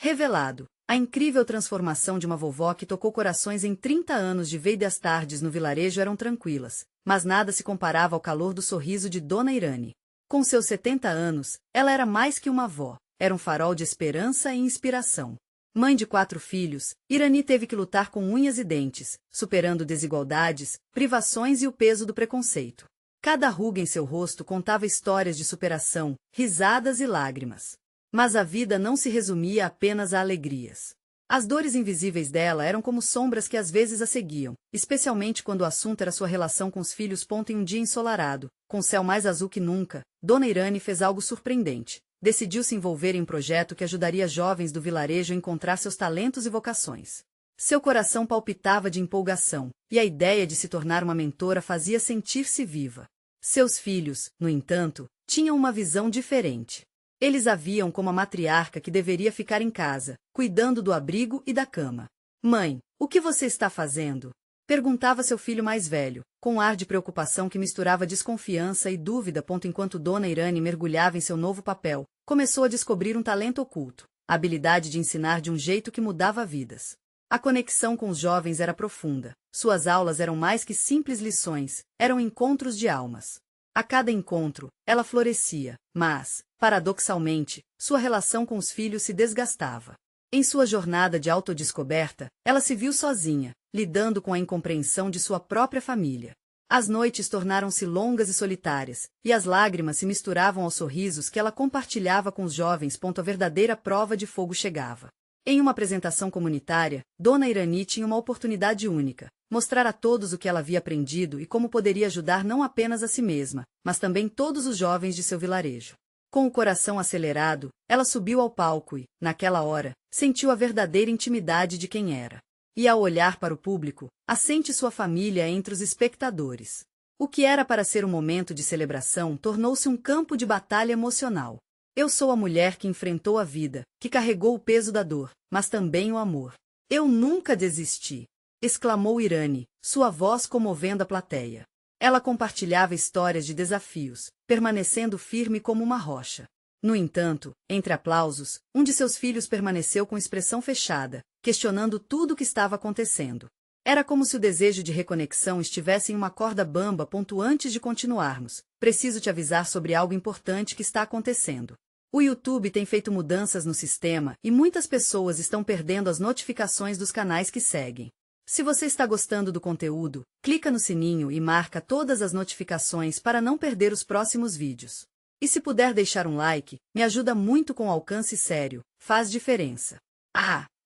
Revelado. A incrível transformação de uma vovó que tocou corações em 30 anos de vida. As tardes no vilarejo eram tranquilas, mas nada se comparava ao calor do sorriso de Dona Irane. Com seus 70 anos, ela era mais que uma avó, era um farol de esperança e inspiração. Mãe de 4 filhos, Irane teve que lutar com unhas e dentes, superando desigualdades, privações e o peso do preconceito. Cada ruga em seu rosto contava histórias de superação, risadas e lágrimas. Mas a vida não se resumia apenas a alegrias. As dores invisíveis dela eram como sombras que às vezes a seguiam, especialmente quando o assunto era sua relação com os filhos. Em um dia ensolarado, com o céu mais azul que nunca, Dona Irane fez algo surpreendente. Decidiu se envolver em um projeto que ajudaria jovens do vilarejo a encontrar seus talentos e vocações. Seu coração palpitava de empolgação, e a ideia de se tornar uma mentora fazia sentir-se viva. Seus filhos, no entanto, tinham uma visão diferente. Eles a viam como a matriarca que deveria ficar em casa, cuidando do abrigo e da cama. Mãe, o que você está fazendo? Perguntava seu filho mais velho, com um ar de preocupação que misturava desconfiança e dúvida. Enquanto Dona Irane mergulhava em seu novo papel, começou a descobrir um talento oculto, a habilidade de ensinar de um jeito que mudava vidas. A conexão com os jovens era profunda. Suas aulas eram mais que simples lições, eram encontros de almas. A cada encontro, ela florescia, mas, paradoxalmente, sua relação com os filhos se desgastava. Em sua jornada de autodescoberta, ela se viu sozinha, lidando com a incompreensão de sua própria família. As noites tornaram-se longas e solitárias, e as lágrimas se misturavam aos sorrisos que ela compartilhava com os jovens. A verdadeira prova de fogo chegava. Em uma apresentação comunitária, Dona Irane tinha uma oportunidade única, mostrar a todos o que ela havia aprendido e como poderia ajudar não apenas a si mesma, mas também todos os jovens de seu vilarejo. Com o coração acelerado, ela subiu ao palco e, naquela hora, sentiu a verdadeira intimidade de quem era. E ao olhar para o público, assente sua família entre os espectadores. O que era para ser um momento de celebração tornou-se um campo de batalha emocional. Eu sou a mulher que enfrentou a vida, que carregou o peso da dor, mas também o amor. Eu nunca desisti! Exclamou Irane, sua voz comovendo a plateia. Ela compartilhava histórias de desafios, permanecendo firme como uma rocha. No entanto, entre aplausos, um de seus filhos permaneceu com expressão fechada, questionando tudo o que estava acontecendo. Era como se o desejo de reconexão estivesse em uma corda bamba. Antes de continuarmos, preciso te avisar sobre algo importante que está acontecendo. O YouTube tem feito mudanças no sistema e muitas pessoas estão perdendo as notificações dos canais que seguem. Se você está gostando do conteúdo, clica no sininho e marca todas as notificações para não perder os próximos vídeos. E se puder deixar um like, me ajuda muito com alcance sério, faz diferença.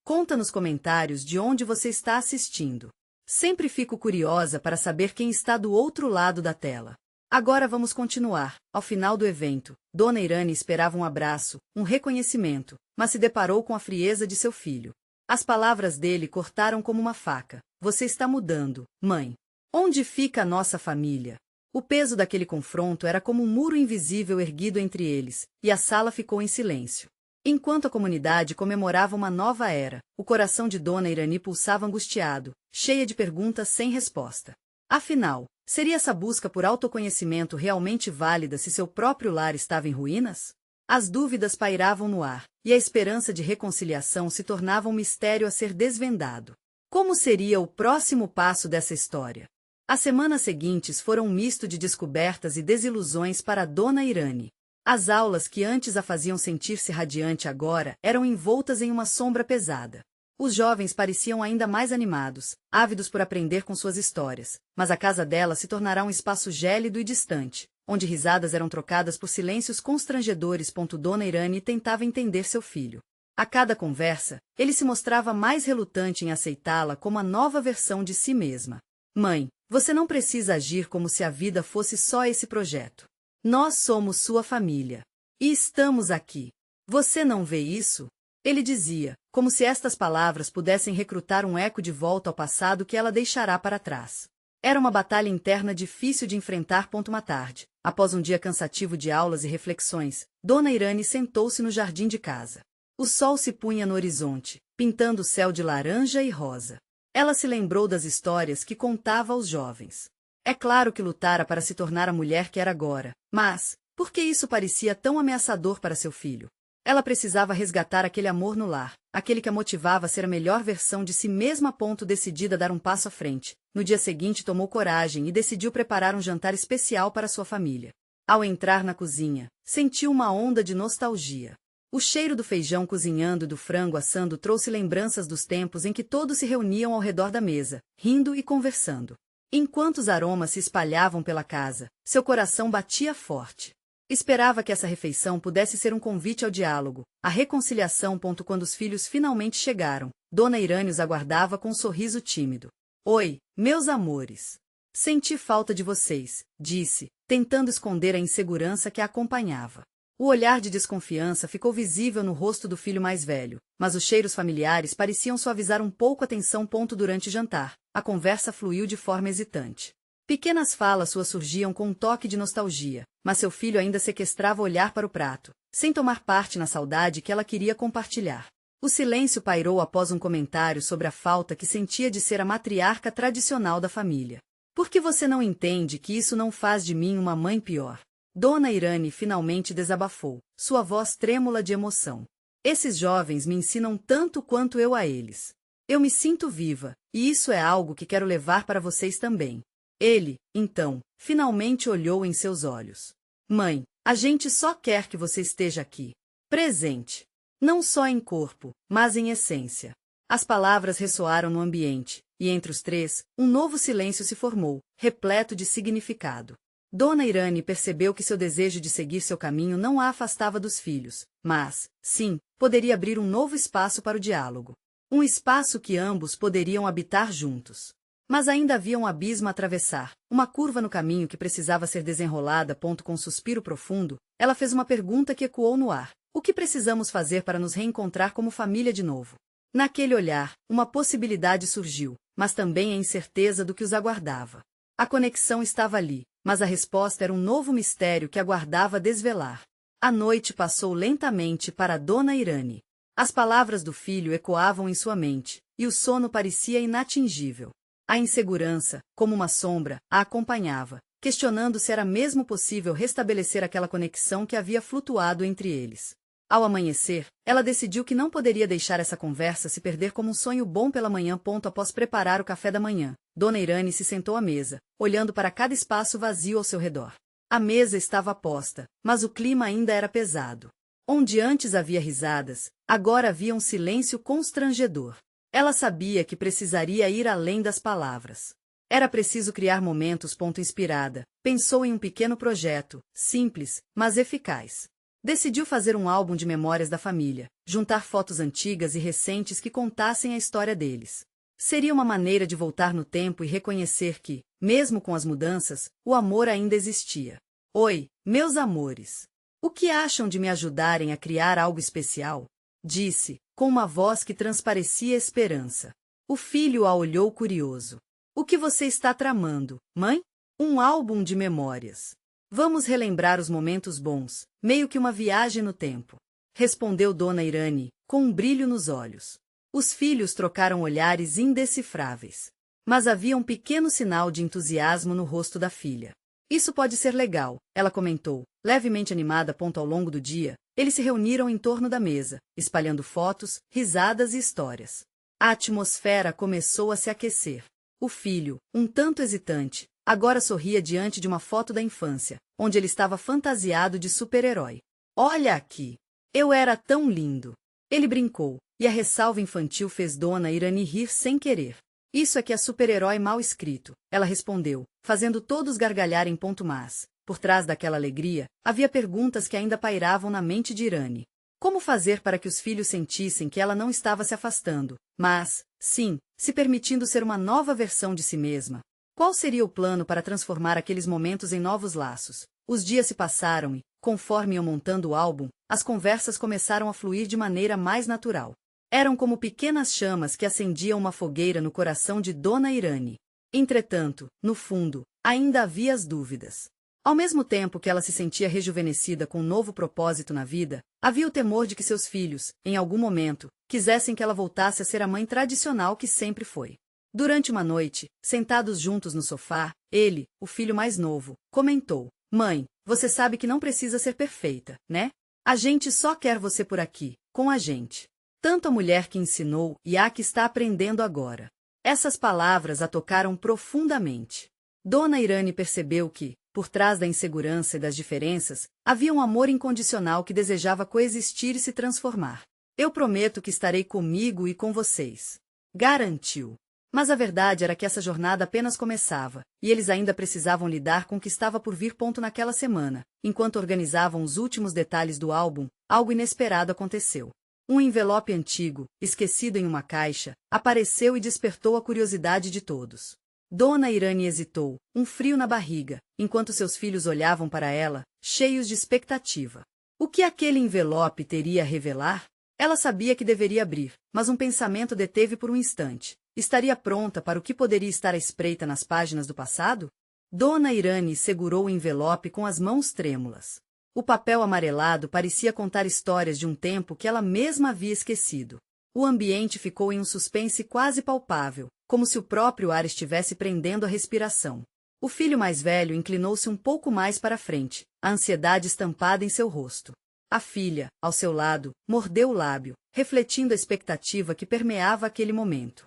Conta nos comentários de onde você está assistindo. Sempre fico curiosa para saber quem está do outro lado da tela. Agora vamos continuar. Ao final do evento, Dona Irane esperava um abraço, um reconhecimento, mas se deparou com a frieza de seu filho. As palavras dele cortaram como uma faca. Você está mudando, mãe. Onde fica a nossa família? O peso daquele confronto era como um muro invisível erguido entre eles, e a sala ficou em silêncio. Enquanto a comunidade comemorava uma nova era, o coração de Dona Irane pulsava angustiado, cheia de perguntas sem resposta. Afinal, seria essa busca por autoconhecimento realmente válida se seu próprio lar estava em ruínas? As dúvidas pairavam no ar, e a esperança de reconciliação se tornava um mistério a ser desvendado. Como seria o próximo passo dessa história? As semanas seguintes foram um misto de descobertas e desilusões para Dona Irane. As aulas que antes a faziam sentir-se radiante agora eram envoltas em uma sombra pesada. Os jovens pareciam ainda mais animados, ávidos por aprender com suas histórias, mas a casa dela se tornará um espaço gélido e distante, onde risadas eram trocadas por silêncios constrangedores. Dona Irane tentava entender seu filho. A cada conversa, ele se mostrava mais relutante em aceitá-la como a nova versão de si mesma. Mãe, você não precisa agir como se a vida fosse só esse projeto. Nós somos sua família. E estamos aqui. Você não vê isso? Ele dizia, como se estas palavras pudessem recrutar um eco de volta ao passado que ela deixará para trás. Era uma batalha interna difícil de enfrentar. Uma tarde, após um dia cansativo de aulas e reflexões, Dona Irane sentou-se no jardim de casa. O sol se punha no horizonte, pintando o céu de laranja e rosa. Ela se lembrou das histórias que contava aos jovens. É claro que lutara para se tornar a mulher que era agora, mas, por que isso parecia tão ameaçador para seu filho? Ela precisava resgatar aquele amor no lar, aquele que a motivava a ser a melhor versão de si mesma a ponto decidida a dar um passo à frente. No dia seguinte tomou coragem e decidiu preparar um jantar especial para sua família. Ao entrar na cozinha, sentiu uma onda de nostalgia. O cheiro do feijão cozinhando e do frango assando trouxe lembranças dos tempos em que todos se reuniam ao redor da mesa, rindo e conversando. Enquanto os aromas se espalhavam pela casa, seu coração batia forte. Esperava que essa refeição pudesse ser um convite ao diálogo, à reconciliação. Quando os filhos finalmente chegaram, Dona Irane os aguardava com um sorriso tímido. Oi, meus amores. Senti falta de vocês, disse, tentando esconder a insegurança que a acompanhava. O olhar de desconfiança ficou visível no rosto do filho mais velho, mas os cheiros familiares pareciam suavizar um pouco a tensão. Durante o jantar, a conversa fluiu de forma hesitante. Pequenas falas suas surgiam com um toque de nostalgia, mas seu filho ainda sequestrava o olhar para o prato, sem tomar parte na saudade que ela queria compartilhar. O silêncio pairou após um comentário sobre a falta que sentia de ser a matriarca tradicional da família. Por que você não entende que isso não faz de mim uma mãe pior? Dona Irane finalmente desabafou, sua voz trêmula de emoção. Esses jovens me ensinam tanto quanto eu a eles. Eu me sinto viva, e isso é algo que quero levar para vocês também. Ele, então, finalmente olhou em seus olhos. Mãe, a gente só quer que você esteja aqui. Presente. Não só em corpo, mas em essência. As palavras ressoaram no ambiente, e entre os três, um novo silêncio se formou, repleto de significado. Dona Irane percebeu que seu desejo de seguir seu caminho não a afastava dos filhos, mas, sim, poderia abrir um novo espaço para o diálogo. Um espaço que ambos poderiam habitar juntos. Mas ainda havia um abismo a atravessar, uma curva no caminho que precisava ser desenrolada. Com um suspiro profundo, ela fez uma pergunta que ecoou no ar. O que precisamos fazer para nos reencontrar como família de novo? Naquele olhar, uma possibilidade surgiu, mas também a incerteza do que os aguardava. A conexão estava ali, mas a resposta era um novo mistério que aguardava desvelar. A noite passou lentamente para Dona Irane. As palavras do filho ecoavam em sua mente, e o sono parecia inatingível. A insegurança, como uma sombra, a acompanhava, questionando se era mesmo possível restabelecer aquela conexão que havia flutuado entre eles. Ao amanhecer, ela decidiu que não poderia deixar essa conversa se perder como um sonho bom pela manhã. Após preparar o café da manhã, Dona Irane se sentou à mesa, olhando para cada espaço vazio ao seu redor. A mesa estava posta, mas o clima ainda era pesado. Onde antes havia risadas, agora havia um silêncio constrangedor. Ela sabia que precisaria ir além das palavras. Era preciso criar momentos. Inspirada, pensou em um pequeno projeto, simples, mas eficaz. Decidiu fazer um álbum de memórias da família, juntar fotos antigas e recentes que contassem a história deles. Seria uma maneira de voltar no tempo e reconhecer que, mesmo com as mudanças, o amor ainda existia. Oi, meus amores. O que acham de me ajudarem a criar algo especial? Disse, com uma voz que transparecia esperança. O filho a olhou curioso. O que você está tramando, mãe? Um álbum de memórias. Vamos relembrar os momentos bons, meio que uma viagem no tempo. Respondeu Dona Irane, com um brilho nos olhos. Os filhos trocaram olhares indecifráveis. Mas havia um pequeno sinal de entusiasmo no rosto da filha. Isso pode ser legal, ela comentou, levemente animada. Ao longo do dia, eles se reuniram em torno da mesa, espalhando fotos, risadas e histórias. A atmosfera começou a se aquecer. O filho, um tanto hesitante, agora sorria diante de uma foto da infância, onde ele estava fantasiado de super-herói. Olha aqui! Eu era tão lindo! Ele brincou, e a ressalva infantil fez Dona Irane rir sem querer. Isso é que é super-herói mal escrito, ela respondeu, fazendo todos gargalharem. Mas, por trás daquela alegria, havia perguntas que ainda pairavam na mente de Irane. Como fazer para que os filhos sentissem que ela não estava se afastando, mas, sim, se permitindo ser uma nova versão de si mesma? Qual seria o plano para transformar aqueles momentos em novos laços? Os dias se passaram e, conforme iam montando o álbum, as conversas começaram a fluir de maneira mais natural. Eram como pequenas chamas que acendiam uma fogueira no coração de Dona Irane. Entretanto, no fundo, ainda havia as dúvidas. Ao mesmo tempo que ela se sentia rejuvenescida com um novo propósito na vida, havia o temor de que seus filhos, em algum momento, quisessem que ela voltasse a ser a mãe tradicional que sempre foi. Durante uma noite, sentados juntos no sofá, ele, o filho mais novo, comentou: Mãe, você sabe que não precisa ser perfeita, né? A gente só quer você por aqui, com a gente. Tanto a mulher que ensinou e a que está aprendendo agora. Essas palavras a tocaram profundamente. Dona Irane percebeu que, por trás da insegurança e das diferenças, havia um amor incondicional que desejava coexistir e se transformar. Eu prometo que estarei comigo e com vocês. Garantiu. Mas a verdade era que essa jornada apenas começava, e eles ainda precisavam lidar com o que estava por vir. Naquela semana, enquanto organizavam os últimos detalhes do álbum, algo inesperado aconteceu. Um envelope antigo, esquecido em uma caixa, apareceu e despertou a curiosidade de todos. Dona Irane hesitou, um frio na barriga, enquanto seus filhos olhavam para ela, cheios de expectativa. O que aquele envelope teria a revelar? Ela sabia que deveria abrir, mas um pensamento deteve por um instante. Estaria pronta para o que poderia estar à espreita nas páginas do passado? Dona Irane segurou o envelope com as mãos trêmulas. O papel amarelado parecia contar histórias de um tempo que ela mesma havia esquecido. O ambiente ficou em um suspense quase palpável, como se o próprio ar estivesse prendendo a respiração. O filho mais velho inclinou-se um pouco mais para a frente, a ansiedade estampada em seu rosto. A filha, ao seu lado, mordeu o lábio, refletindo a expectativa que permeava aquele momento.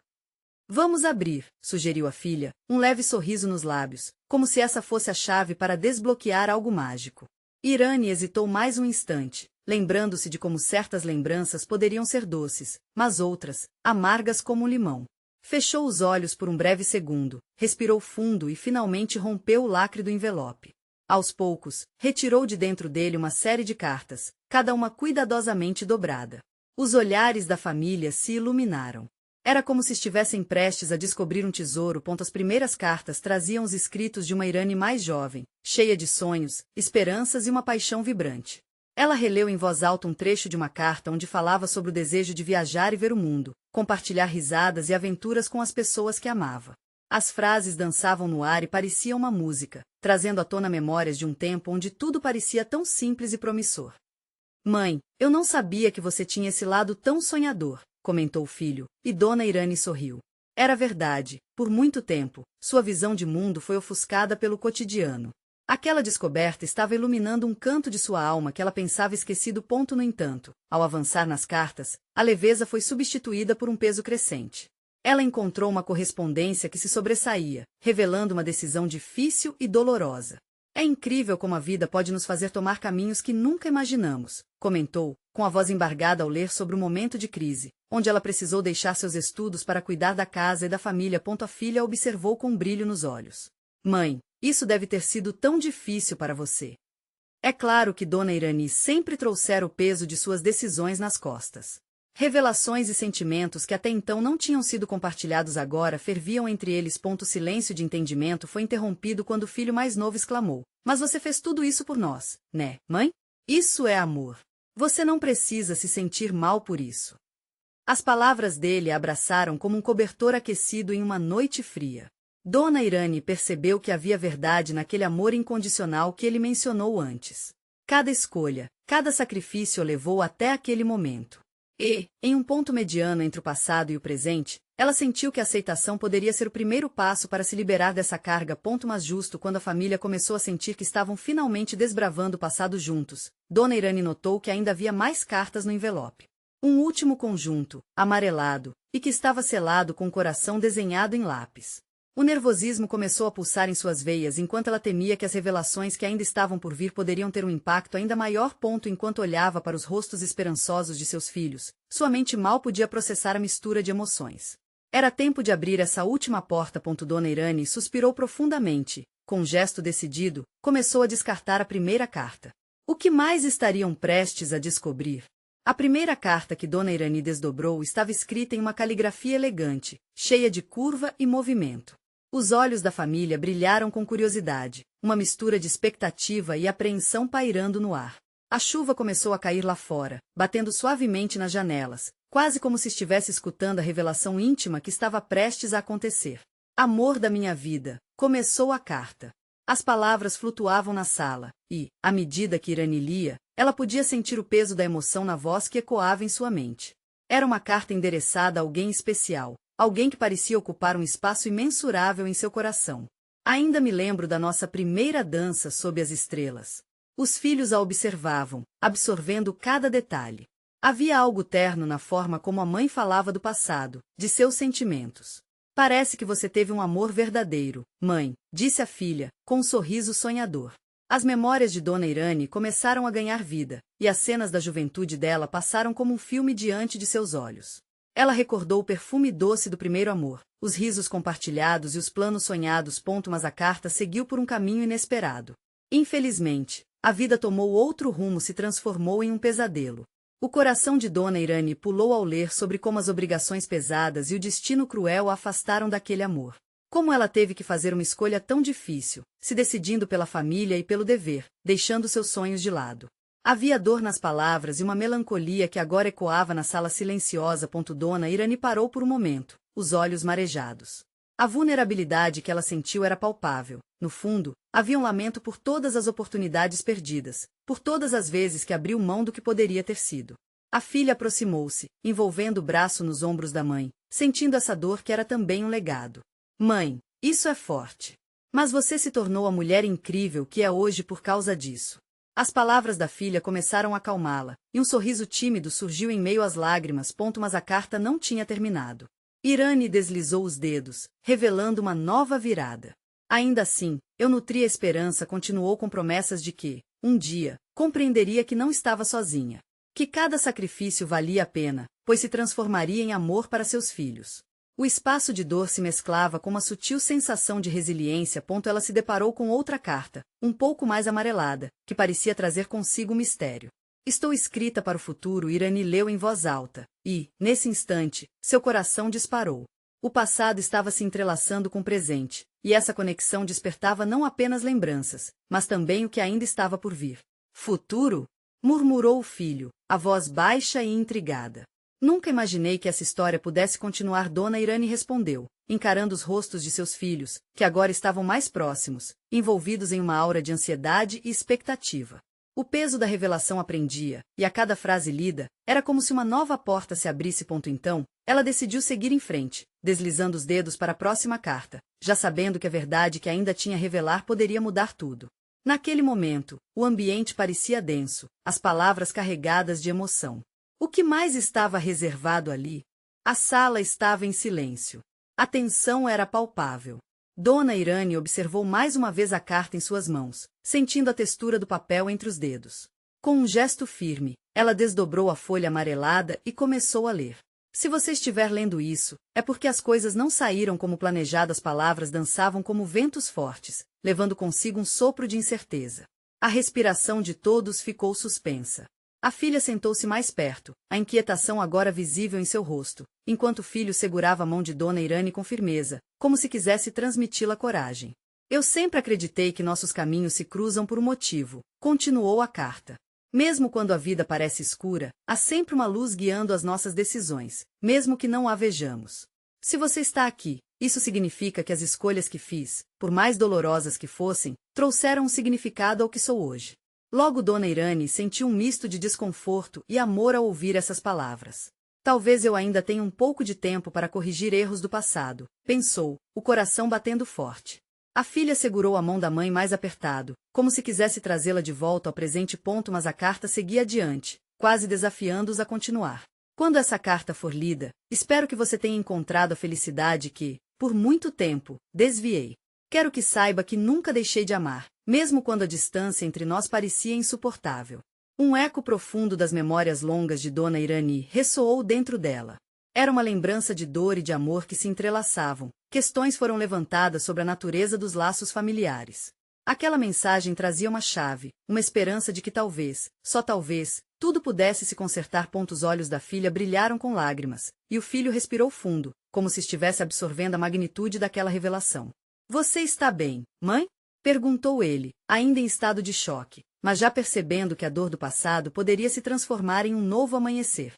Vamos abrir, sugeriu a filha, um leve sorriso nos lábios, como se essa fosse a chave para desbloquear algo mágico. Irane hesitou mais um instante, lembrando-se de como certas lembranças poderiam ser doces, mas outras, amargas como um limão. Fechou os olhos por um breve segundo, respirou fundo e finalmente rompeu o lacre do envelope. Aos poucos, retirou de dentro dele uma série de cartas, cada uma cuidadosamente dobrada. Os olhares da família se iluminaram. Era como se estivessem prestes a descobrir um tesouro. As primeiras cartas traziam os escritos de uma Irane mais jovem, cheia de sonhos, esperanças e uma paixão vibrante. Ela releu em voz alta um trecho de uma carta onde falava sobre o desejo de viajar e ver o mundo, compartilhar risadas e aventuras com as pessoas que amava. As frases dançavam no ar e pareciam uma música, trazendo à tona memórias de um tempo onde tudo parecia tão simples e promissor. Mãe, eu não sabia que você tinha esse lado tão sonhador, comentou o filho, e Dona Irane sorriu. Era verdade, por muito tempo, sua visão de mundo foi ofuscada pelo cotidiano. Aquela descoberta estava iluminando um canto de sua alma que ela pensava esquecido. No entanto, ao avançar nas cartas, a leveza foi substituída por um peso crescente. Ela encontrou uma correspondência que se sobressaía, revelando uma decisão difícil e dolorosa. É incrível como a vida pode nos fazer tomar caminhos que nunca imaginamos, comentou, com a voz embargada ao ler sobre o momento de crise, onde ela precisou deixar seus estudos para cuidar da casa e da família. A filha observou com um brilho nos olhos. Mãe, isso deve ter sido tão difícil para você. É claro que Dona Irane sempre trouxera o peso de suas decisões nas costas. Revelações e sentimentos que até então não tinham sido compartilhados agora ferviam entre eles. O silêncio de entendimento foi interrompido quando o filho mais novo exclamou: Mas você fez tudo isso por nós, né, mãe? Isso é amor. Você não precisa se sentir mal por isso. As palavras dele a abraçaram como um cobertor aquecido em uma noite fria. Dona Irane percebeu que havia verdade naquele amor incondicional que ele mencionou antes. Cada escolha, cada sacrifício o levou até aquele momento. E, em um ponto mediano entre o passado e o presente, ela sentiu que a aceitação poderia ser o primeiro passo para se liberar dessa carga. Mas justo quando a família começou a sentir que estavam finalmente desbravando o passado juntos, Dona Irane notou que ainda havia mais cartas no envelope. Um último conjunto, amarelado, e que estava selado com um coração desenhado em lápis. O nervosismo começou a pulsar em suas veias enquanto ela temia que as revelações que ainda estavam por vir poderiam ter um impacto ainda maior. Enquanto olhava para os rostos esperançosos de seus filhos, sua mente mal podia processar a mistura de emoções. Era tempo de abrir essa última porta. Dona Irane suspirou profundamente, com um gesto decidido, começou a descartar a primeira carta. O que mais estariam prestes a descobrir? A primeira carta que Dona Irane desdobrou estava escrita em uma caligrafia elegante, cheia de curva e movimento. Os olhos da família brilharam com curiosidade, uma mistura de expectativa e apreensão pairando no ar. A chuva começou a cair lá fora, batendo suavemente nas janelas, quase como se estivesse escutando a revelação íntima que estava prestes a acontecer. Amor da minha vida, começou a carta. As palavras flutuavam na sala, e, à medida que Irane lia, ela podia sentir o peso da emoção na voz que ecoava em sua mente. Era uma carta endereçada a alguém especial, alguém que parecia ocupar um espaço imensurável em seu coração. Ainda me lembro da nossa primeira dança sob as estrelas. Os filhos a observavam, absorvendo cada detalhe. Havia algo terno na forma como a mãe falava do passado, de seus sentimentos. Parece que você teve um amor verdadeiro, mãe, disse a filha, com um sorriso sonhador. As memórias de Dona Irane começaram a ganhar vida, e as cenas da juventude dela passaram como um filme diante de seus olhos. Ela recordou o perfume doce do primeiro amor, os risos compartilhados e os planos sonhados. Mas a carta seguiu por um caminho inesperado. Infelizmente, a vida tomou outro rumo, se transformou em um pesadelo. O coração de Dona Irane pulou ao ler sobre como as obrigações pesadas e o destino cruel a afastaram daquele amor. Como ela teve que fazer uma escolha tão difícil, se decidindo pela família e pelo dever, deixando seus sonhos de lado. Havia dor nas palavras e uma melancolia que agora ecoava na sala silenciosa. Dona Irane parou por um momento, os olhos marejados. A vulnerabilidade que ela sentiu era palpável. No fundo, havia um lamento por todas as oportunidades perdidas, por todas as vezes que abriu mão do que poderia ter sido. A filha aproximou-se, envolvendo o braço nos ombros da mãe, sentindo essa dor que era também um legado. Mãe, isso é forte. Mas você se tornou a mulher incrível que é hoje por causa disso. As palavras da filha começaram a acalmá-la, e um sorriso tímido surgiu em meio às lágrimas. Mas a carta não tinha terminado. Irane deslizou os dedos, revelando uma nova virada. Ainda assim, eu nutria esperança. Continuou com promessas de que, um dia, compreenderia que não estava sozinha. Que cada sacrifício valia a pena, pois se transformaria em amor para seus filhos. O espaço de dor se mesclava com uma sutil sensação de resiliência. Ela se deparou com outra carta, um pouco mais amarelada, que parecia trazer consigo um mistério. Estou escrita para o futuro. Irane leu em voz alta, e, nesse instante, seu coração disparou. O passado estava se entrelaçando com o presente, e essa conexão despertava não apenas lembranças, mas também o que ainda estava por vir. Futuro? Murmurou o filho, a voz baixa e intrigada. Nunca imaginei que essa história pudesse continuar. Dona Irane respondeu, encarando os rostos de seus filhos, que agora estavam mais próximos, envolvidos em uma aura de ansiedade e expectativa. O peso da revelação aprendia, e a cada frase lida, era como se uma nova porta se abrisse. Então, ela decidiu seguir em frente, deslizando os dedos para a próxima carta, já sabendo que a verdade que ainda tinha a revelar poderia mudar tudo. Naquele momento, o ambiente parecia denso, as palavras carregadas de emoção. O que mais estava reservado ali? A sala estava em silêncio. A tensão era palpável. Dona Irane observou mais uma vez a carta em suas mãos, sentindo a textura do papel entre os dedos. Com um gesto firme, ela desdobrou a folha amarelada e começou a ler. Se você estiver lendo isso, é porque as coisas não saíram como planejado. As palavras dançavam como ventos fortes, levando consigo um sopro de incerteza. A respiração de todos ficou suspensa. A filha sentou-se mais perto, a inquietação agora visível em seu rosto, enquanto o filho segurava a mão de Dona Irane com firmeza, como se quisesse transmiti-la coragem. Eu sempre acreditei que nossos caminhos se cruzam por um motivo, continuou a carta. Mesmo quando a vida parece escura, há sempre uma luz guiando as nossas decisões, mesmo que não a vejamos. Se você está aqui, isso significa que as escolhas que fiz, por mais dolorosas que fossem, trouxeram um significado ao que sou hoje. Logo Dona Irane sentiu um misto de desconforto e amor ao ouvir essas palavras. Talvez eu ainda tenha um pouco de tempo para corrigir erros do passado, pensou, o coração batendo forte. A filha segurou a mão da mãe mais apertado, como se quisesse trazê-la de volta ao presente. Mas a carta seguia adiante, quase desafiando-os a continuar. Quando essa carta for lida, espero que você tenha encontrado a felicidade que, por muito tempo, desviei. Quero que saiba que nunca deixei de amar, mesmo quando a distância entre nós parecia insuportável. Um eco profundo das memórias longas de Dona Irane ressoou dentro dela. Era uma lembrança de dor e de amor que se entrelaçavam. Questões foram levantadas sobre a natureza dos laços familiares. Aquela mensagem trazia uma chave, uma esperança de que talvez, só talvez, tudo pudesse se consertar. Os olhos da filha brilharam com lágrimas, e o filho respirou fundo, como se estivesse absorvendo a magnitude daquela revelação. Você está bem, mãe? Perguntou ele, ainda em estado de choque, mas já percebendo que a dor do passado poderia se transformar em um novo amanhecer.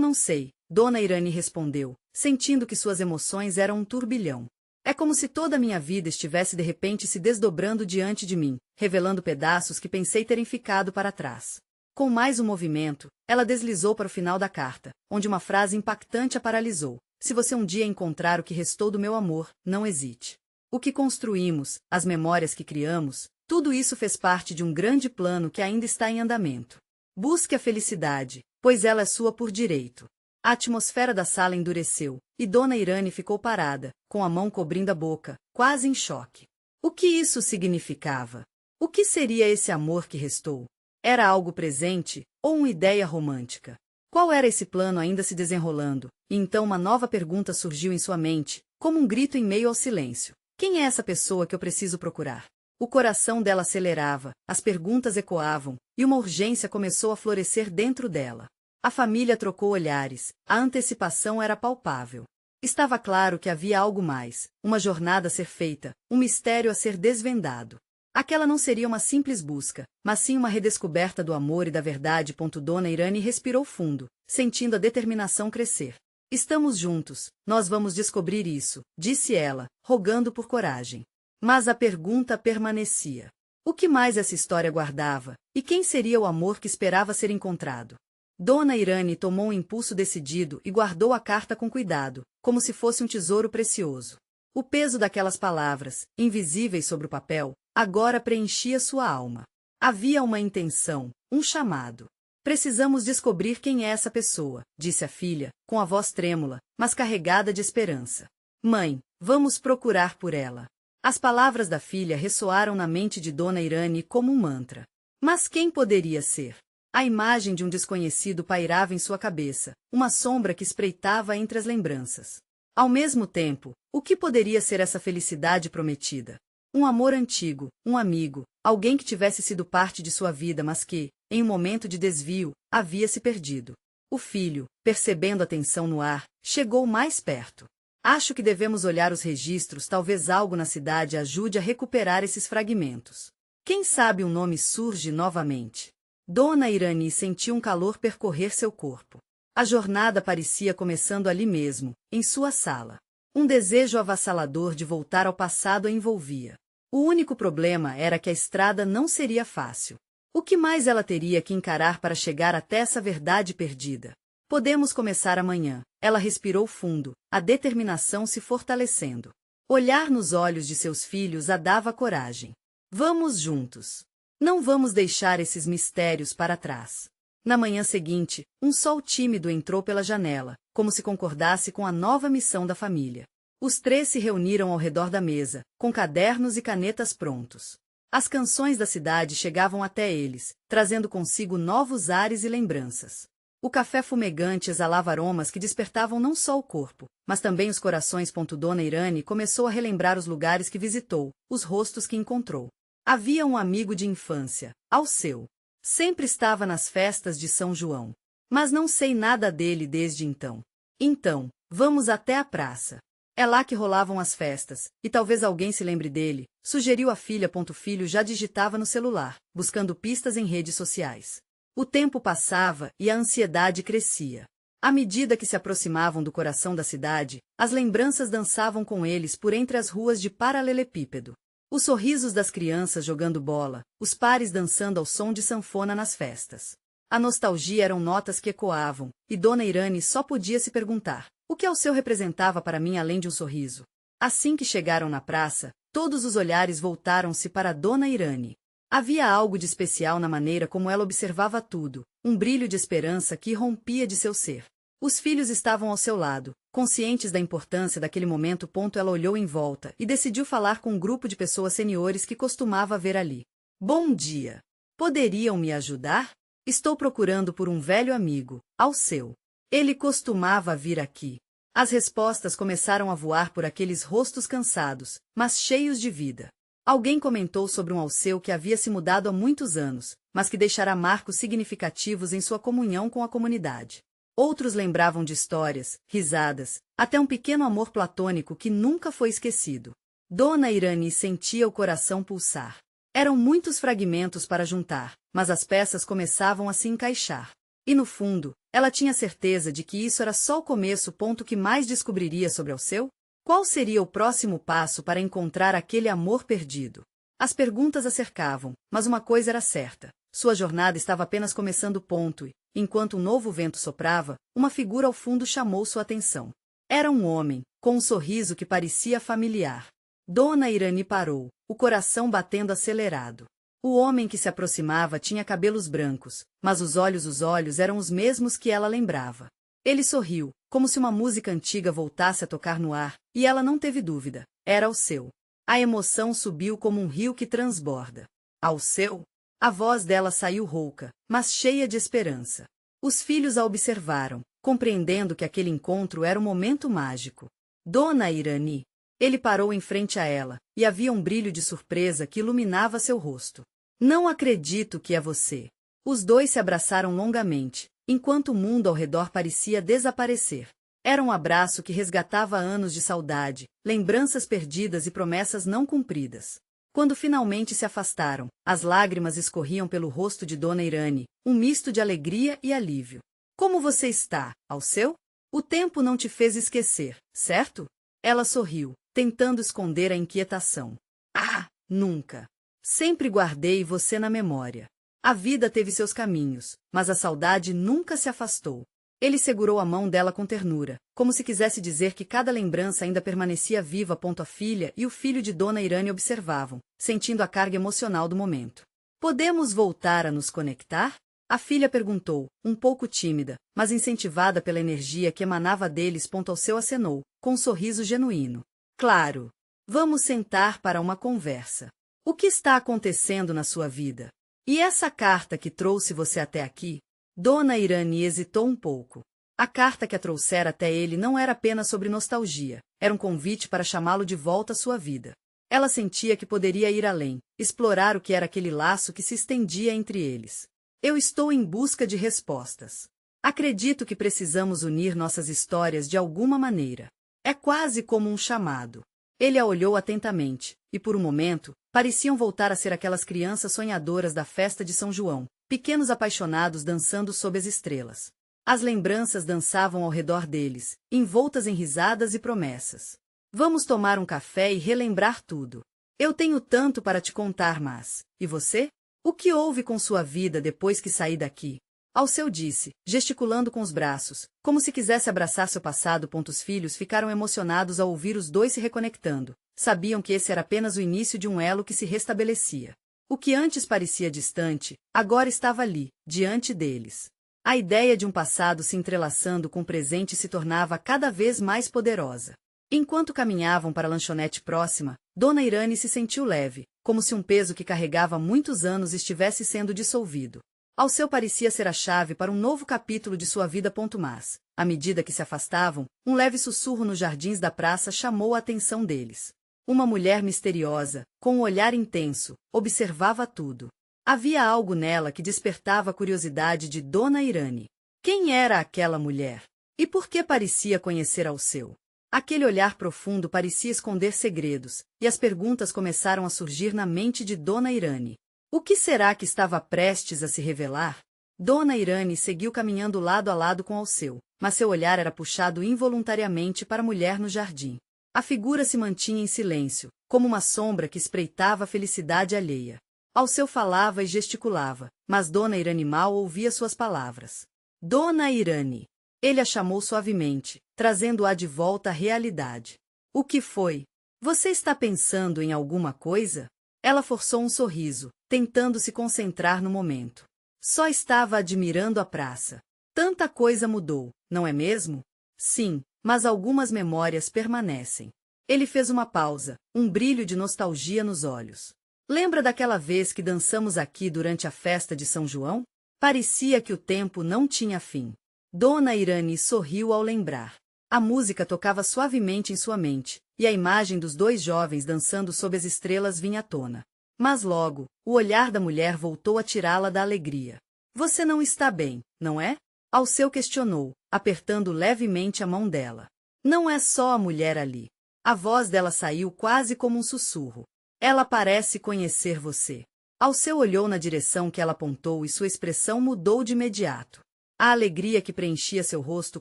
Não sei, Dona Irane respondeu, sentindo que suas emoções eram um turbilhão. É como se toda a minha vida estivesse de repente se desdobrando diante de mim, revelando pedaços que pensei terem ficado para trás. Com mais um movimento, ela deslizou para o final da carta, onde uma frase impactante a paralisou. Se você um dia encontrar o que restou do meu amor, não hesite. O que construímos, as memórias que criamos, Tudo isso fez parte de um grande plano que ainda está em andamento. Busque a felicidade, pois ela é sua por direito. A atmosfera da sala endureceu, e Dona Irane ficou parada, com a mão cobrindo a boca, quase em choque. O que isso significava? O que seria esse amor que restou? Era algo presente, ou uma ideia romântica? Qual era esse plano ainda se desenrolando? E então uma nova pergunta surgiu em sua mente, como um grito em meio ao silêncio. Quem é essa pessoa que eu preciso procurar? O coração dela acelerava, as perguntas ecoavam, e uma urgência começou a florescer dentro dela. A família trocou olhares, a antecipação era palpável. Estava claro que havia algo mais, uma jornada a ser feita, um mistério a ser desvendado. Aquela não seria uma simples busca, mas sim uma redescoberta do amor e da verdade. Dona Irane respirou fundo, sentindo a determinação crescer. Estamos juntos, nós vamos descobrir isso, disse ela, rogando por coragem. Mas a pergunta permanecia. O que mais essa história guardava, e quem seria o amor que esperava ser encontrado? Dona Irane tomou um impulso decidido e guardou a carta com cuidado, como se fosse um tesouro precioso. O peso daquelas palavras, invisíveis sobre o papel, agora preenchia sua alma. Havia uma intenção, um chamado. Precisamos descobrir quem é essa pessoa, disse a filha, com a voz trêmula, mas carregada de esperança. Mãe, vamos procurar por ela. As palavras da filha ressoaram na mente de Dona Irane como um mantra. Mas quem poderia ser? A imagem de um desconhecido pairava em sua cabeça, uma sombra que espreitava entre as lembranças. Ao mesmo tempo, o que poderia ser essa felicidade prometida? Um amor antigo, um amigo, alguém que tivesse sido parte de sua vida mas que, em um momento de desvio, havia se perdido. O filho, percebendo a tensão no ar, chegou mais perto. Acho que devemos olhar os registros, talvez algo na cidade ajude a recuperar esses fragmentos. Quem sabe um nome surge novamente. Dona Irane sentiu um calor percorrer seu corpo. A jornada parecia começando ali mesmo, em sua sala. Um desejo avassalador de voltar ao passado a envolvia. O único problema era que a estrada não seria fácil. O que mais ela teria que encarar para chegar até essa verdade perdida? Podemos começar amanhã. Ela respirou fundo, a determinação se fortalecendo. Olhar nos olhos de seus filhos a dava coragem. Vamos juntos. Não vamos deixar esses mistérios para trás. Na manhã seguinte, um sol tímido entrou pela janela, como se concordasse com a nova missão da família. Os três se reuniram ao redor da mesa, com cadernos e canetas prontos. As canções da cidade chegavam até eles, trazendo consigo novos ares e lembranças. O café fumegante exalava aromas que despertavam não só o corpo, mas também os corações. Dona Irane começou a relembrar os lugares que visitou, os rostos que encontrou. Havia um amigo de infância, Alceu. Sempre estava nas festas de São João. Mas não sei nada dele desde então. Então, vamos até a praça. É lá que rolavam as festas, e talvez alguém se lembre dele, sugeriu a filha. O filho já digitava no celular, buscando pistas em redes sociais. O tempo passava e a ansiedade crescia. À medida que se aproximavam do coração da cidade, as lembranças dançavam com eles por entre as ruas de paralelepípedo. Os sorrisos das crianças jogando bola, os pares dançando ao som de sanfona nas festas. A nostalgia eram notas que ecoavam, e Dona Irane só podia se perguntar, o que Alceu representava para mim além de um sorriso? Assim que chegaram na praça, todos os olhares voltaram-se para Dona Irane. Havia algo de especial na maneira como ela observava tudo, um brilho de esperança que irrompia de seu ser. Os filhos estavam ao seu lado, conscientes da importância daquele momento. Ela olhou em volta e decidiu falar com um grupo de pessoas seniores que costumava ver ali. Bom dia! Poderiam me ajudar? Estou procurando por um velho amigo, Alceu. Ele costumava vir aqui. As respostas começaram a voar por aqueles rostos cansados, mas cheios de vida. Alguém comentou sobre um Alceu que havia se mudado há muitos anos, mas que deixará marcos significativos em sua comunhão com a comunidade. Outros lembravam de histórias, risadas, até um pequeno amor platônico que nunca foi esquecido. Dona Irane sentia o coração pulsar. Eram muitos fragmentos para juntar, mas as peças começavam a se encaixar. E no fundo, ela tinha certeza de que isso era só o começo. Que mais descobriria sobre Alceu? Qual seria o próximo passo para encontrar aquele amor perdido? As perguntas a cercavam, mas uma coisa era certa. Sua jornada estava apenas começando. E, enquanto um novo vento soprava, uma figura ao fundo chamou sua atenção. Era um homem, com um sorriso que parecia familiar. Dona Irani parou, o coração batendo acelerado. O homem que se aproximava tinha cabelos brancos, mas os olhos eram os mesmos que ela lembrava. Ele sorriu, como se uma música antiga voltasse a tocar no ar, e ela não teve dúvida, era o seu. A emoção subiu como um rio que transborda. Ao seu? A voz dela saiu rouca, mas cheia de esperança. Os filhos a observaram, compreendendo que aquele encontro era um momento mágico. Dona Irani. Ele parou em frente a ela, e havia um brilho de surpresa que iluminava seu rosto. Não acredito que é você. Os dois se abraçaram longamente, enquanto o mundo ao redor parecia desaparecer. Era um abraço que resgatava anos de saudade, lembranças perdidas e promessas não cumpridas. Quando finalmente se afastaram, as lágrimas escorriam pelo rosto de Dona Irani, um misto de alegria e alívio. Como você está, ao seu? O tempo não te fez esquecer, certo? Ela sorriu, tentando esconder a inquietação. Ah, nunca. Sempre guardei você na memória. A vida teve seus caminhos, mas a saudade nunca se afastou. Ele segurou a mão dela com ternura, como se quisesse dizer que cada lembrança ainda permanecia viva. A filha e o filho de Dona Irani observavam, sentindo a carga emocional do momento. Podemos voltar a nos conectar? A filha perguntou, um pouco tímida, mas incentivada pela energia que emanava deles. Ao seu acenou, com um sorriso genuíno. Claro. Vamos sentar para uma conversa. O que está acontecendo na sua vida? E essa carta que trouxe você até aqui? Dona Irani hesitou um pouco. A carta que a trouxera até ele não era apenas sobre nostalgia, era um convite para chamá-lo de volta à sua vida. Ela sentia que poderia ir além, explorar o que era aquele laço que se estendia entre eles. Eu estou em busca de respostas. Acredito que precisamos unir nossas histórias de alguma maneira. É quase como um chamado. Ele a olhou atentamente, e por um momento, pareciam voltar a ser aquelas crianças sonhadoras da festa de São João, pequenos apaixonados dançando sob as estrelas. As lembranças dançavam ao redor deles, envoltas em risadas e promessas. Vamos tomar um café e relembrar tudo. Eu tenho tanto para te contar, mas... E você? O que houve com sua vida depois que saí daqui? Alceu disse, gesticulando com os braços, como se quisesse abraçar seu passado. Os filhos ficaram emocionados ao ouvir os dois se reconectando. Sabiam que esse era apenas o início de um elo que se restabelecia. O que antes parecia distante, agora estava ali, diante deles. A ideia de um passado se entrelaçando com o presente se tornava cada vez mais poderosa. Enquanto caminhavam para a lanchonete próxima, Dona Irani se sentiu leve, como se um peso que carregava há muitos anos estivesse sendo dissolvido. Alceu parecia ser a chave para um novo capítulo de sua vida. Mas, à medida que se afastavam, um leve sussurro nos jardins da praça chamou a atenção deles. Uma mulher misteriosa, com um olhar intenso, observava tudo. Havia algo nela que despertava a curiosidade de Dona Irani. Quem era aquela mulher? E por que parecia conhecer Alceu? Aquele olhar profundo parecia esconder segredos, e as perguntas começaram a surgir na mente de Dona Irani. O que será que estava prestes a se revelar? Dona Irani seguiu caminhando lado a lado com Alceu, mas seu olhar era puxado involuntariamente para a mulher no jardim. A figura se mantinha em silêncio, como uma sombra que espreitava a felicidade alheia. Alceu falava e gesticulava, mas Dona Irani mal ouvia suas palavras. Dona Irani. Ele a chamou suavemente, trazendo-a de volta à realidade. O que foi? Você está pensando em alguma coisa? Ela forçou um sorriso, tentando se concentrar no momento. Só estava admirando a praça. Tanta coisa mudou, não é mesmo? Sim, mas algumas memórias permanecem. Ele fez uma pausa, um brilho de nostalgia nos olhos. Lembra daquela vez que dançamos aqui durante a festa de São João? Parecia que o tempo não tinha fim. Dona Irani sorriu ao lembrar. A música tocava suavemente em sua mente, e a imagem dos dois jovens dançando sob as estrelas vinha à tona. Mas logo, o olhar da mulher voltou a tirá-la da alegria. Você não está bem, não é? Alceu questionou, apertando levemente a mão dela. Não é só a mulher ali. A voz dela saiu quase como um sussurro. Ela parece conhecer você. Alceu olhou na direção que ela apontou e sua expressão mudou de imediato. A alegria que preenchia seu rosto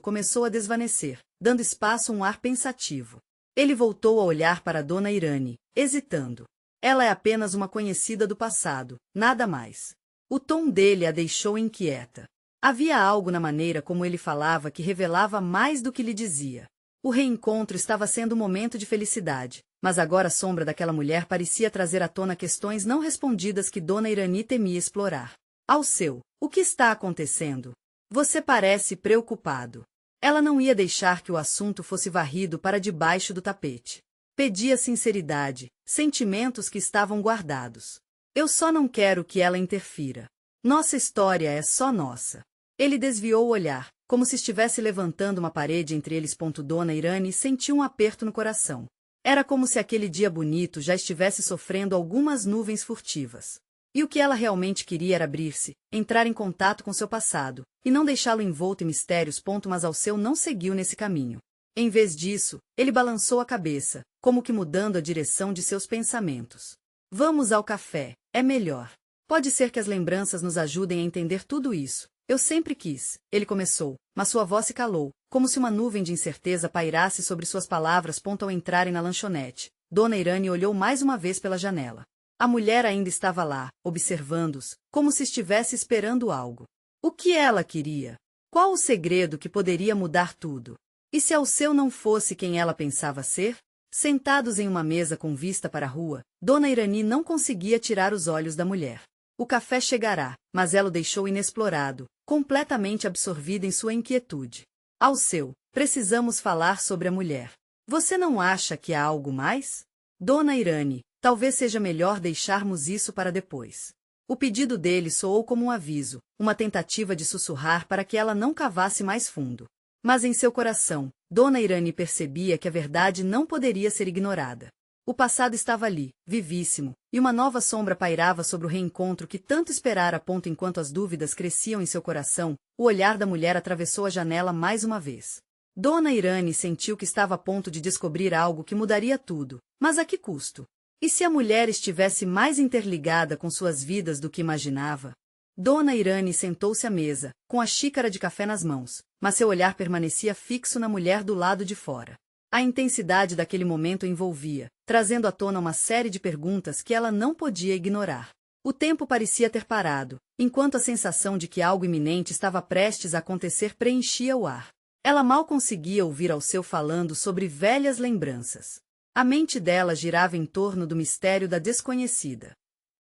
começou a desvanecer, dando espaço a um ar pensativo. Ele voltou a olhar para Dona Irani, hesitando. Ela é apenas uma conhecida do passado, nada mais. O tom dele a deixou inquieta. Havia algo na maneira como ele falava que revelava mais do que lhe dizia. O reencontro estava sendo um momento de felicidade, mas agora a sombra daquela mulher parecia trazer à tona questões não respondidas que Dona Irani temia explorar. Alceu, o que está acontecendo? Você parece preocupado. Ela não ia deixar que o assunto fosse varrido para debaixo do tapete. Pedia sinceridade, sentimentos que estavam guardados. Eu só não quero que ela interfira. Nossa história é só nossa. Ele desviou o olhar, como se estivesse levantando uma parede entre eles. Dona Irani sentiu um aperto no coração. Era como se aquele dia bonito já estivesse sofrendo algumas nuvens furtivas. E o que ela realmente queria era abrir-se, entrar em contato com seu passado, e não deixá-lo envolto em mistérios. Mas Alceu não seguiu nesse caminho. Em vez disso, ele balançou a cabeça, como que mudando a direção de seus pensamentos. Vamos ao café, é melhor. Pode ser que as lembranças nos ajudem a entender tudo isso. Eu sempre quis, ele começou, mas sua voz se calou, como se uma nuvem de incerteza pairasse sobre suas palavras. Ao entrarem na lanchonete, Dona Irani olhou mais uma vez pela janela. A mulher ainda estava lá, observando-os, como se estivesse esperando algo. O que ela queria? Qual o segredo que poderia mudar tudo? E se Alceu não fosse quem ela pensava ser? Sentados em uma mesa com vista para a rua, Dona Irani não conseguia tirar os olhos da mulher. O café chegará, mas ela o deixou inexplorado, completamente absorvida em sua inquietude. Alceu, precisamos falar sobre a mulher. Você não acha que há algo mais? Dona Irani, talvez seja melhor deixarmos isso para depois. O pedido dele soou como um aviso, uma tentativa de sussurrar para que ela não cavasse mais fundo. Mas em seu coração, Dona Irani percebia que a verdade não poderia ser ignorada. O passado estava ali, vivíssimo, e uma nova sombra pairava sobre o reencontro que tanto esperara. Enquanto as dúvidas cresciam em seu coração, o olhar da mulher atravessou a janela mais uma vez. Dona Irani sentiu que estava a ponto de descobrir algo que mudaria tudo, mas a que custo? E se a mulher estivesse mais interligada com suas vidas do que imaginava? Dona Irani sentou-se à mesa, com a xícara de café nas mãos, mas seu olhar permanecia fixo na mulher do lado de fora. A intensidade daquele momento envolvia, trazendo à tona uma série de perguntas que ela não podia ignorar. O tempo parecia ter parado, enquanto a sensação de que algo iminente estava prestes a acontecer preenchia o ar. Ela mal conseguia ouvir Alceu falando sobre velhas lembranças. A mente dela girava em torno do mistério da desconhecida.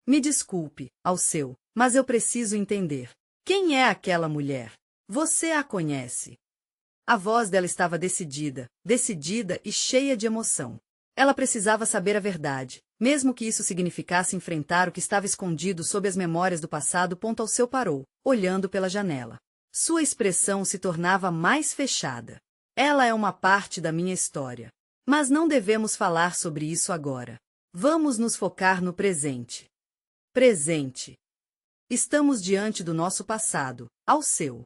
Me desculpe, Alceu, mas eu preciso entender. Quem é aquela mulher? Você a conhece? A voz dela estava decidida e cheia de emoção. Ela precisava saber a verdade, mesmo que isso significasse enfrentar o que estava escondido sob as memórias do passado. Alceu parou, olhando pela janela. Sua expressão se tornava mais fechada. Ela é uma parte da minha história. Mas não devemos falar sobre isso agora. Vamos nos focar no presente. Presente. Estamos diante do nosso passado, Alceu.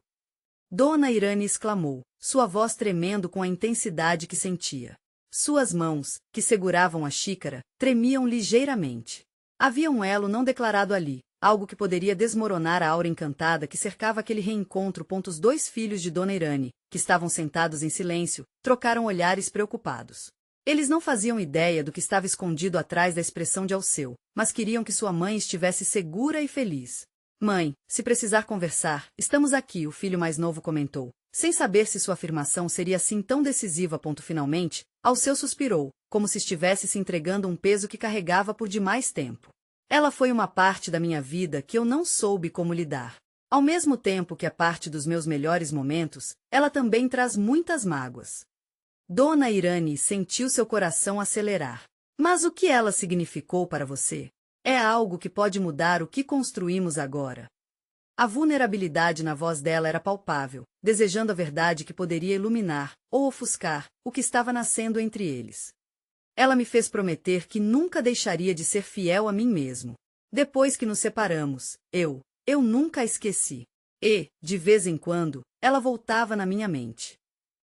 Dona Irani exclamou, sua voz tremendo com a intensidade que sentia. Suas mãos, que seguravam a xícara, tremiam ligeiramente. Havia um elo não declarado ali, algo que poderia desmoronar a aura encantada que cercava aquele reencontro. Os dois filhos de Dona Irani, que estavam sentados em silêncio, trocaram olhares preocupados. Eles não faziam ideia do que estava escondido atrás da expressão de Alceu, mas queriam que sua mãe estivesse segura e feliz. Mãe, se precisar conversar, estamos aqui, o filho mais novo comentou, sem saber se sua afirmação seria assim tão decisiva. Finalmente, Alceu suspirou, como se estivesse se entregando um peso que carregava por demais tempo. Ela foi uma parte da minha vida que eu não soube como lidar. Ao mesmo tempo que é parte dos meus melhores momentos, ela também traz muitas mágoas. Dona Irani sentiu seu coração acelerar. Mas o que ela significou para você? É algo que pode mudar o que construímos agora. A vulnerabilidade na voz dela era palpável, desejando a verdade que poderia iluminar, ou ofuscar, o que estava nascendo entre eles. Ela me fez prometer que nunca deixaria de ser fiel a mim mesmo. Depois que nos separamos, eu nunca a esqueci. E, de vez em quando, ela voltava na minha mente.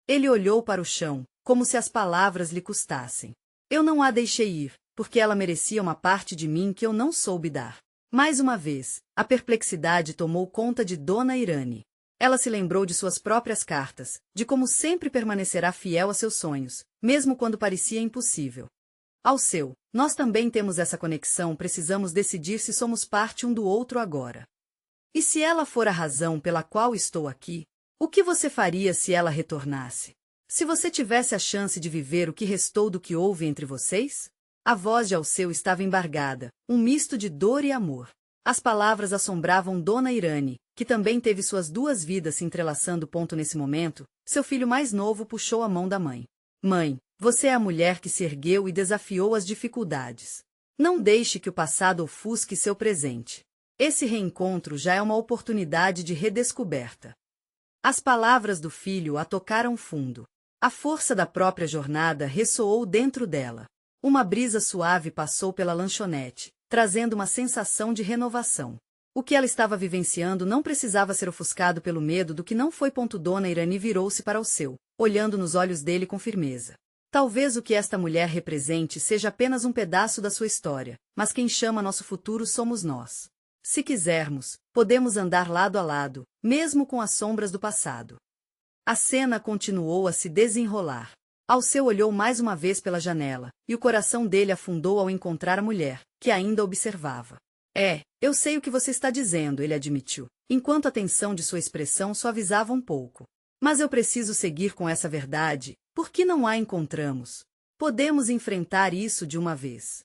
Ele olhou para o chão, como se as palavras lhe custassem. Eu não a deixei ir, porque ela merecia uma parte de mim que eu não soube dar. Mais uma vez, a perplexidade tomou conta de Dona Irani. Ela se lembrou de suas próprias cartas, de como sempre permanecerá fiel a seus sonhos, mesmo quando parecia impossível. Alceu, nós também temos essa conexão, precisamos decidir se somos parte um do outro agora. E se ela for a razão pela qual estou aqui, o que você faria se ela retornasse? Se você tivesse a chance de viver o que restou do que houve entre vocês? A voz de Alceu estava embargada, um misto de dor e amor. As palavras assombravam Dona Irane, que também teve suas duas vidas se entrelaçando. Nesse momento, seu filho mais novo puxou a mão da mãe. Mãe, você é a mulher que se ergueu e desafiou as dificuldades. Não deixe que o passado ofusque seu presente. Esse reencontro já é uma oportunidade de redescoberta. As palavras do filho a tocaram fundo. A força da própria jornada ressoou dentro dela. Uma brisa suave passou pela lanchonete, trazendo uma sensação de renovação. O que ela estava vivenciando não precisava ser ofuscado pelo medo do que não foi. Dona Irane virou-se para Alceu, olhando nos olhos dele com firmeza. Talvez o que esta mulher represente seja apenas um pedaço da sua história, mas quem chama nosso futuro somos nós. Se quisermos, podemos andar lado a lado, mesmo com as sombras do passado. A cena continuou a se desenrolar. Alceu olhou mais uma vez pela janela, e o coração dele afundou ao encontrar a mulher, que ainda observava. Eu sei o que você está dizendo, ele admitiu, enquanto a tensão de sua expressão suavizava um pouco. Mas eu preciso seguir com essa verdade, porque não a encontramos. Podemos enfrentar isso de uma vez.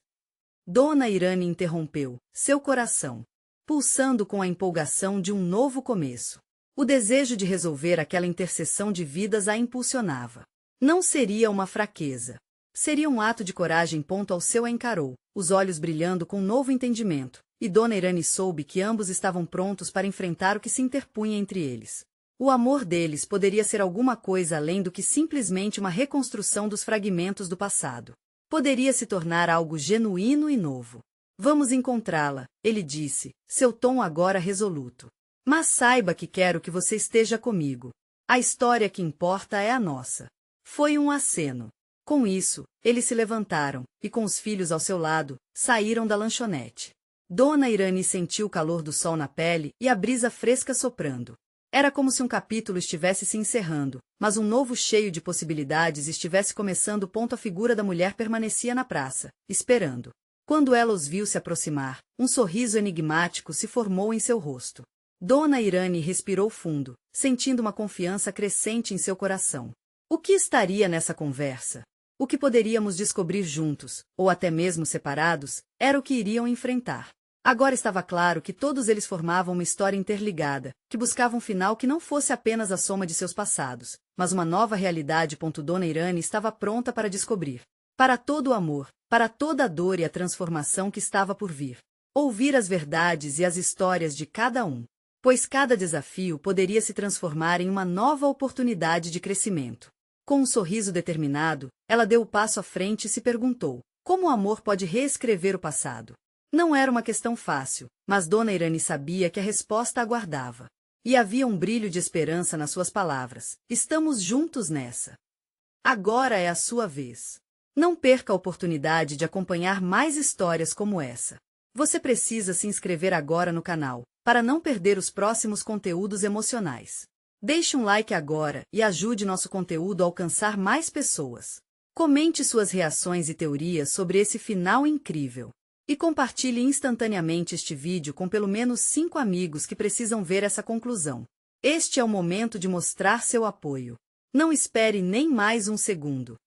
Dona Irane interrompeu, seu coração pulsando com a empolgação de um novo começo. O desejo de resolver aquela interseção de vidas a impulsionava. Não seria uma fraqueza. Seria um ato de coragem. Alceu a encarou, os olhos brilhando com novo entendimento, e Dona Irane soube que ambos estavam prontos para enfrentar o que se interpunha entre eles. O amor deles poderia ser alguma coisa além do que simplesmente uma reconstrução dos fragmentos do passado. Poderia se tornar algo genuíno e novo. Vamos encontrá-la, ele disse, seu tom agora resoluto. Mas saiba que quero que você esteja comigo. A história que importa é a nossa. Foi um aceno. Com isso, eles se levantaram, e com os filhos ao seu lado, saíram da lanchonete. Dona Irane sentiu o calor do sol na pele e a brisa fresca soprando. Era como se um capítulo estivesse se encerrando, mas um novo cheio de possibilidades estivesse começando. A figura da mulher permanecia na praça, esperando. Quando ela os viu se aproximar, um sorriso enigmático se formou em seu rosto. Dona Irane respirou fundo, sentindo uma confiança crescente em seu coração. O que estaria nessa conversa? O que poderíamos descobrir juntos, ou até mesmo separados, era o que iriam enfrentar. Agora estava claro que todos eles formavam uma história interligada, que buscava um final que não fosse apenas a soma de seus passados, mas uma nova realidade. Dona Irane estava pronta para descobrir. Para todo o amor, para toda a dor e a transformação que estava por vir. Ouvir as verdades e as histórias de cada um. Pois cada desafio poderia se transformar em uma nova oportunidade de crescimento. Com um sorriso determinado, ela deu o passo à frente e se perguntou: como o amor pode reescrever o passado? Não era uma questão fácil, mas Dona Irane sabia que a resposta aguardava. E havia um brilho de esperança nas suas palavras. Estamos juntos nessa. Agora é a sua vez. Não perca a oportunidade de acompanhar mais histórias como essa. Você precisa se inscrever agora no canal, para não perder os próximos conteúdos emocionais. Deixe um like agora e ajude nosso conteúdo a alcançar mais pessoas. Comente suas reações e teorias sobre esse final incrível. E compartilhe instantaneamente este vídeo com pelo menos 5 amigos que precisam ver essa conclusão. Este é o momento de mostrar seu apoio. Não espere nem mais um segundo.